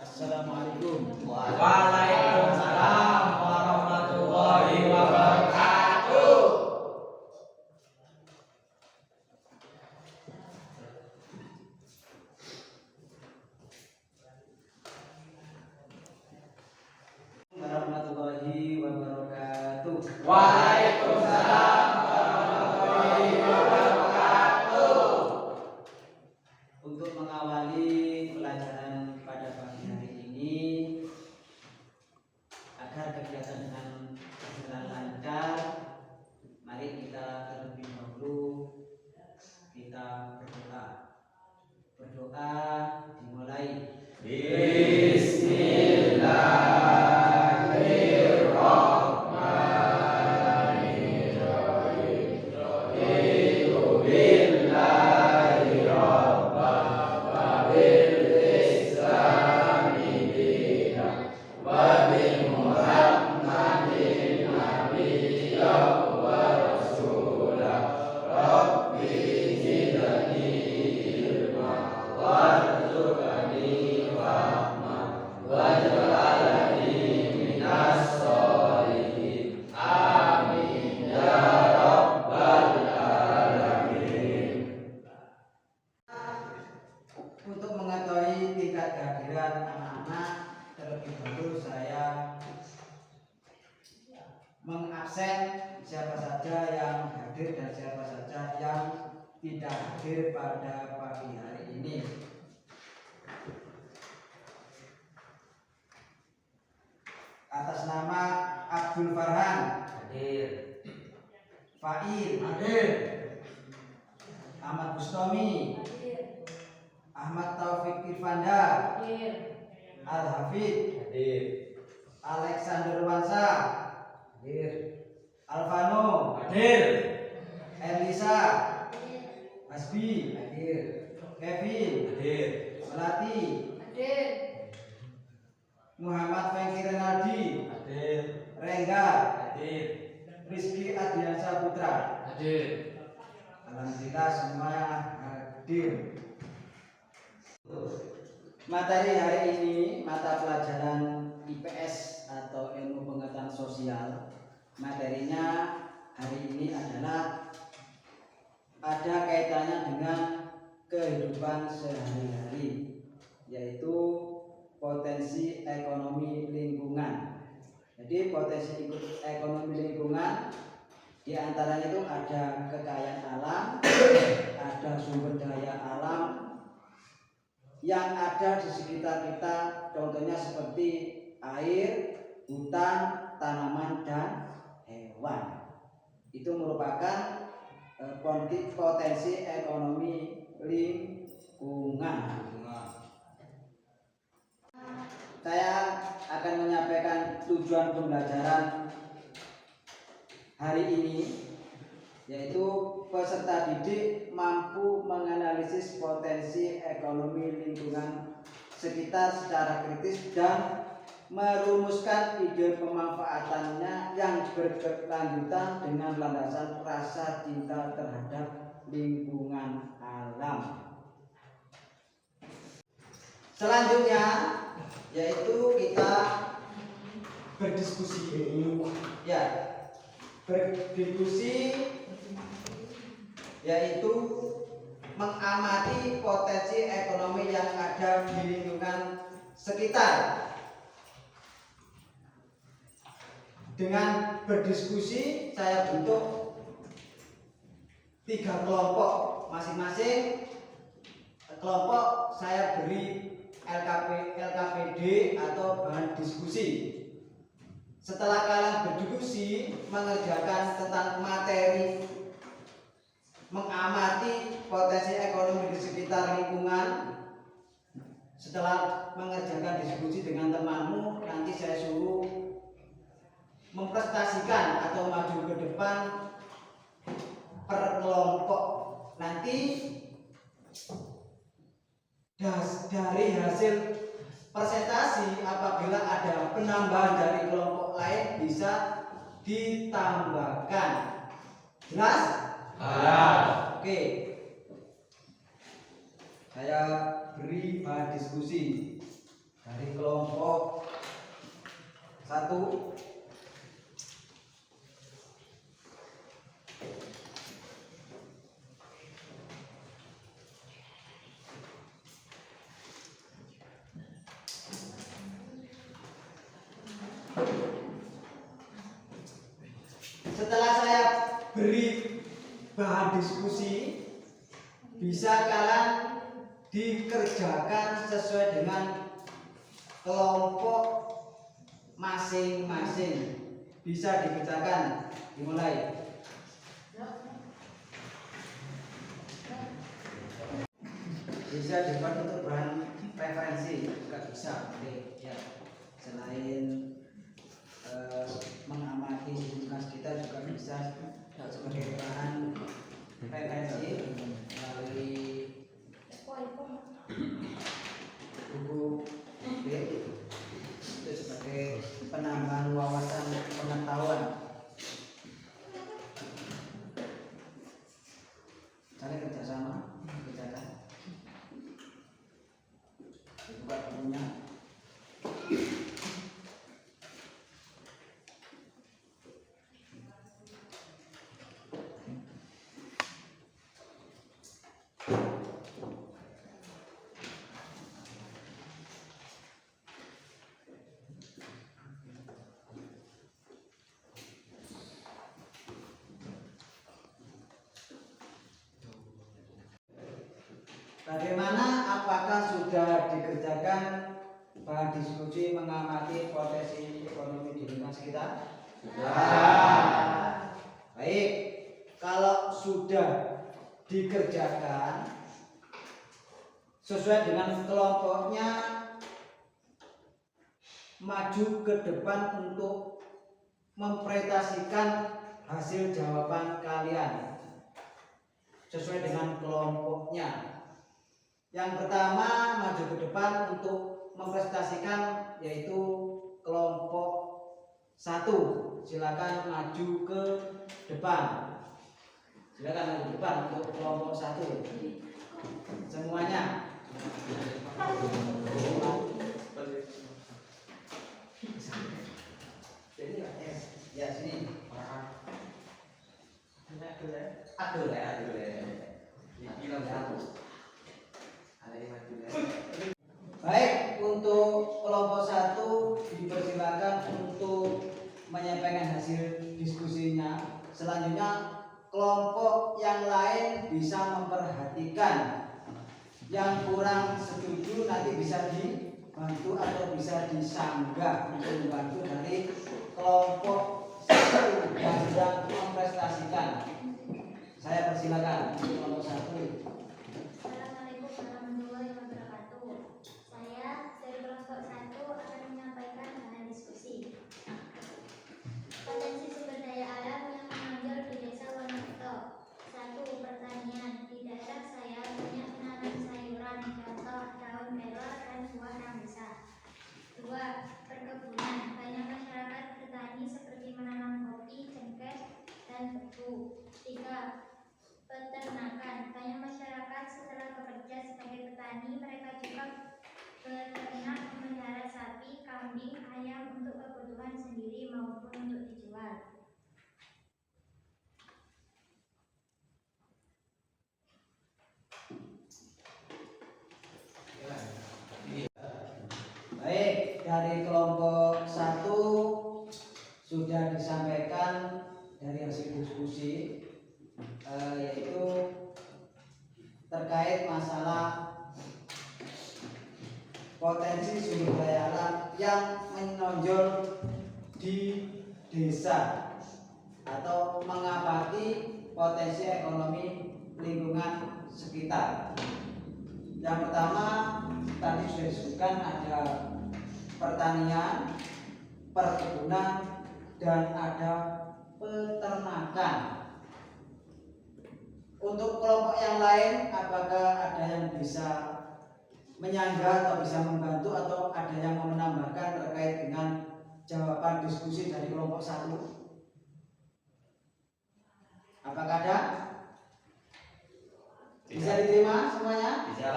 Assalamualaikum. Waalaikumsalam warahmatullahi wabarakatuh. Warahmatullahi wabarakatuh. Waalaikumsalam warahmatullahi wabarakatuh. Untuk mengawali pelajaran pada pagi hari ini, agar kegiatan dengan berjalan lancar, mari kita terlebih dahulu kita berdoa. Berdoa dimulai. Untuk mengetahui tingkat kehadiran anak-anak, terlebih dahulu saya mengabsen siapa saja yang hadir dan siapa saja yang tidak hadir pada pagi hari ini. Atas nama Abdul Farhan Hadir. Fail Hadir. Ahmad Bustomi, Ahmad Taufik Irfanda, Al-Hafid, Hadir. Alexander Wansa, Hadir. Alvano, Hadir. Elisa, Hasbi, Hadir. Kevin, Hadir. Melati, Muhammad Fengki Renaldi, Hadir. Rengga, Hadir. Rizky Adriansa Putra. Hadir. Alhamdulillah semua hadir. Materi hari ini mata pelajaran IPS atau ilmu pengetahuan sosial. Materinya hari ini adalah ada kaitannya dengan kehidupan sehari-hari, yaitu potensi ekonomi lingkungan. Jadi potensi ekonomi lingkungan diantaranya itu ada kekayaan alam, ada sumber daya alam yang ada di sekitar kita, contohnya seperti air, hutan, tanaman, dan hewan. Itu merupakan potensi ekonomi lingkungan. Saya akan menyampaikan tujuan pembelajaran hari ini, yaitu peserta didik mampu menganalisis potensi ekonomi lingkungan sekitar secara kritis dan merumuskan ide pemanfaatannya yang berkelanjutan dengan landasan rasa cinta terhadap lingkungan alam. Selanjutnya yaitu kita berdiskusi, yaitu mengamati potensi ekonomi yang ada di lingkungan sekitar. Dengan berdiskusi saya bentuk 3 kelompok, masing-masing kelompok saya beri LKPD atau bahan diskusi. Setelah kalian berdiskusi mengerjakan tentang materi mengamati potensi ekonomi di sekitar lingkungan, setelah mengerjakan diskusi dengan temanmu, nanti saya suruh mempresentasikan atau maju ke depan per kelompok. Nanti dari hasil presentasi, apabila ada penambahan dari kelompok lain bisa ditambahkan. Jelas? Jelas. Oke, beri bahan diskusi dari kelompok 1. Setelah saya beri bahan diskusi, bisa kalian dikerjakan sesuai dengan kelompok masing-masing. Bisa dikerjakan. Dimulai. Bisa dibuat untuk bahan referensi juga bisa. Oke, ya. Selain mengamati tugas kita juga bisa sebagai bahan referensi melalui buku B itu sebagai penambahan wawasan pengetahuan. Cari kerjasama, kerjakan. Buka bukunya. Bagaimana, apakah sudah dikerjakan bahan diskusi mengamati potensi ekonomi di lingkungan sekitar? Ya. Baik, kalau sudah dikerjakan sesuai dengan kelompoknya, maju ke depan untuk mempresentasikan hasil jawaban kalian sesuai dengan kelompoknya. Yang pertama, maju ke depan untuk mempresentasikan yaitu kelompok 1. Silakan maju ke depan. Silakan maju ke depan untuk kelompok 1. Semuanya. Ya sini. Aduh. Baik, untuk kelompok 1 dipersilakan untuk menyampaikan hasil diskusinya. Selanjutnya kelompok yang lain bisa memperhatikan. Yang kurang setuju nanti bisa dibantu atau bisa disanggah untuk membantu dari kelompok 1 yang sedang mempresentasikan. Saya persilakan untuk kelompok 1. Assalamualaikum warahmatullahi wabarakatuh. Saya dari kelompok 1 akan menyampaikan bahan diskusi. Potensi sumber daya alam yang menonjol di Desa Wonorejo. 1. Pertanian. Di daerah saya banyak menanam sayuran, contoh daun melon dan buah rambusa. 2. Perkebunan. Banyak masyarakat bertani seperti menanam kopi, cengkeh, dan tebu. 3. Peternakan. Banyak masyarakat setelah bekerja sebagai petani, mereka juga beternak, memelihara sapi, kambing, ayam untuk kebutuhan sendiri maupun untuk dijual. Baik, dari kelompok 1 sudah disampaikan dari hasil diskusi, yaitu terkait masalah potensi sumber daya alam yang menonjol di desa atau mengamati potensi ekonomi lingkungan sekitar. Yang pertama tadi sudah disebutkan ada pertanian, perkebunan, dan ada peternakan. Untuk kelompok yang lain, apakah ada yang bisa menyanggah atau bisa membantu atau ada yang mau menambahkan terkait dengan jawaban diskusi dari kelompok 1? Apakah ada? Bisa diterima semuanya? Bisa.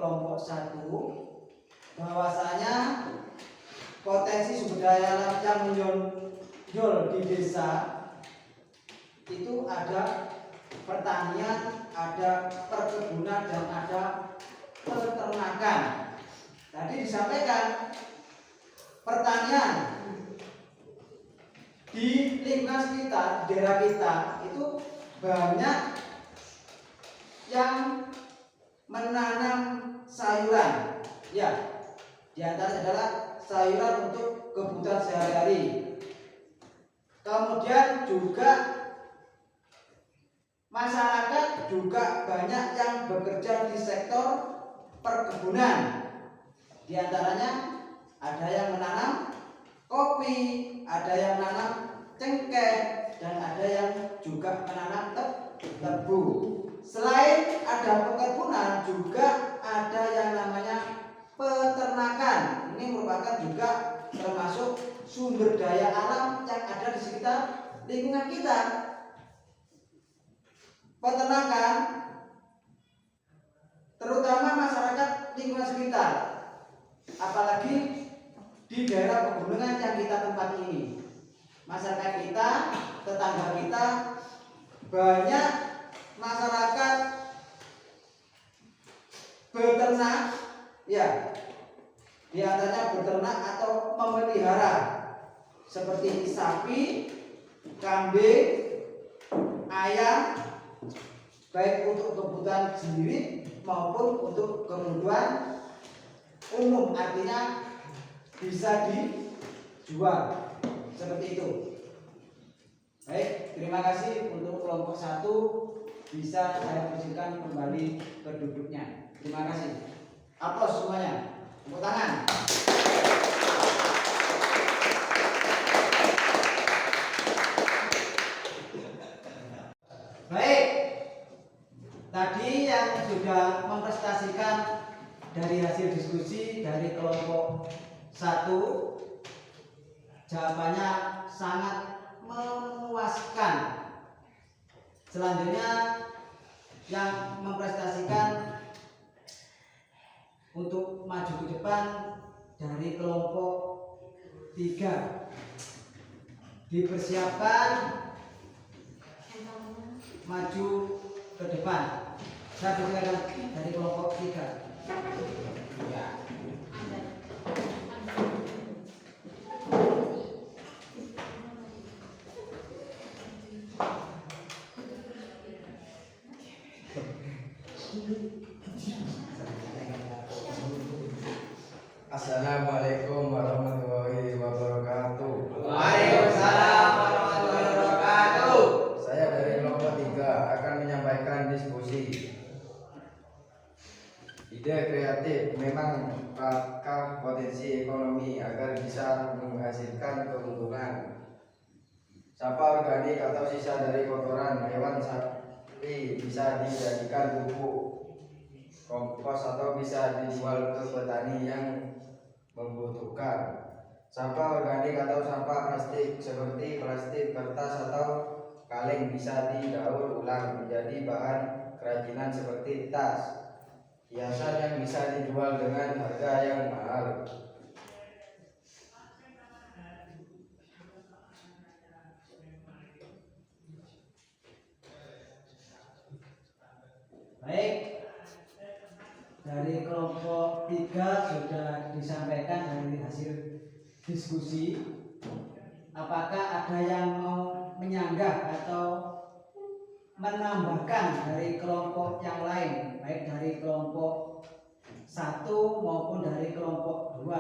kelompok 1 bahwasanya potensi sumber daya alam yang menonjol di desa itu ada pertanian, ada perkebunan, dan ada peternakan. Tadi disampaikan pertanian di lingkungan sekitar, di daerah kita itu banyak yang menanam sayuran. Ya, di antaranya adalah sayuran untuk kebutuhan sehari-hari. Kemudian juga masyarakat juga banyak yang bekerja di sektor perkebunan. Di antaranya ada yang menanam kopi, ada yang menanam cengkeh, dan ada yang juga menanam tebu. Selain ada perkebunan, juga ada yang namanya peternakan. Ini merupakan juga termasuk sumber daya alam yang ada di sekitar lingkungan kita. Peternakan terutama masyarakat lingkungan sekitar, apalagi di daerah pegunungan yang kita tempati ini. Masyarakat kita, tetangga kita, banyak masyarakat beternak, ya, di antaranya beternak atau memelihara seperti sapi, kambing, ayam, baik untuk kebutuhan sendiri maupun untuk kebutuhan umum, artinya bisa dijual seperti itu. Baik, terima kasih untuk kelompok 1, bisa saya persilakan kembali ke duduknya. Terima kasih. Aplaus semuanya. Tepuk tangan. Baik. Tadi yang sudah mempresentasikan dari hasil diskusi dari kelompok 1, jawabannya sangat memuaskan. Selanjutnya yang mempresentasikan untuk maju ke depan dari kelompok 3, dipersiapkan maju ke depan. Saya persilakan dari kelompok 3. Ya. Assalamualaikum warahmatullahi wabarakatuh. Waalaikumsalam warahmatullahi wabarakatuh. Saya dari kelompok 3 akan menyampaikan diskusi. Ide kreatif memang merupakan potensi ekonomi agar bisa menghasilkan keuntungan. Sampah organik atau sisa dari kotoran hewan sapi bisa dijadikan pupuk kompos atau bisa dijual ke petani yang membutuhkan. Sampah organik atau sampah plastik seperti plastik, kertas, atau kaleng bisa didaur ulang menjadi bahan kerajinan seperti tas, hiasan yang bisa dijual dengan harga yang mahal. Baik, dari kelompok 3 sudah disampaikan dari hasil diskusi. Apakah ada yang mau menyanggah atau menambahkan dari kelompok yang lain, baik dari kelompok 1 maupun dari kelompok 2?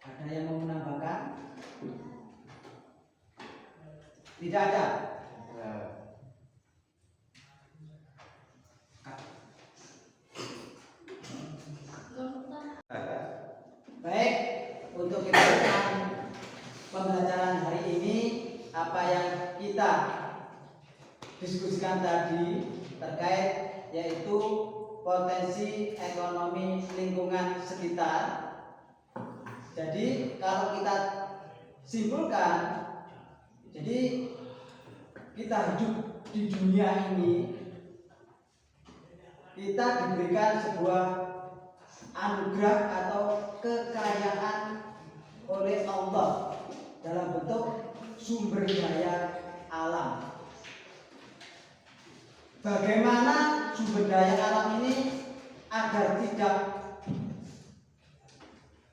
Ada yang mau menambahkan? Tidak ada. Baik, untuk kegiatan pembelajaran hari ini, apa yang kita diskusikan tadi terkait yaitu potensi ekonomi lingkungan sekitar. Jadi kalau kita simpulkan, jadi kita hidup di dunia ini, kita diberikan sebuah anugerah atau kekayaan oleh Allah dalam bentuk sumber daya alam. Bagaimana sumber daya alam ini agar tidak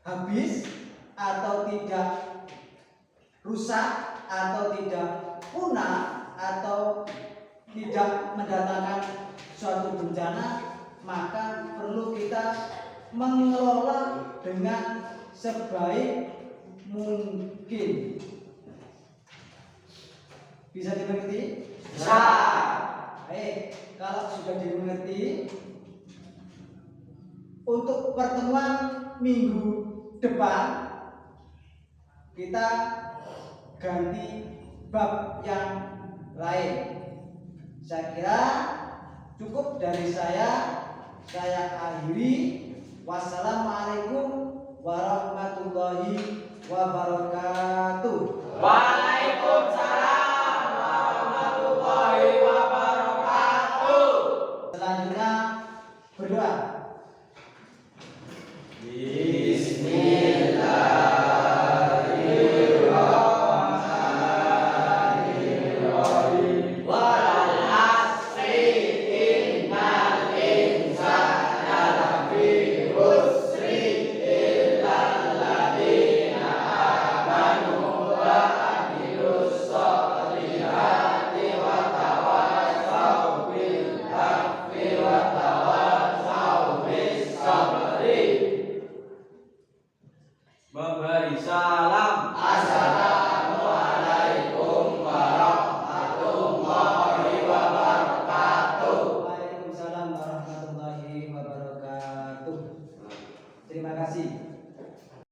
habis atau tidak rusak atau tidak punah atau tidak mendatangkan suatu bencana, maka perlu kita mengelola dengan sebaik mungkin. Bisa dimengerti? Bisa. Baik, kalau sudah dimengerti, untuk pertemuan minggu depan kita ganti bab yang lain. Saya kira cukup dari saya akhiri. Wassalamualaikum warahmatullahi wabarakatuh. Waalaikumsalam warahmatullahi wabarakatuh. Selanjutnya berdoa. Bismillahirrahmanirrahim. Wal asri innal insana lafi khusri illal ladzina amanu wa amilus sholihati wa tawassaw bil haqqi wa tawassaw bis sabri. Memberi salam. Assalamualaikum warahmatullahi wabarakatuh. Waalaikumsalam warahmatullahi wabarakatuh. Terima kasih.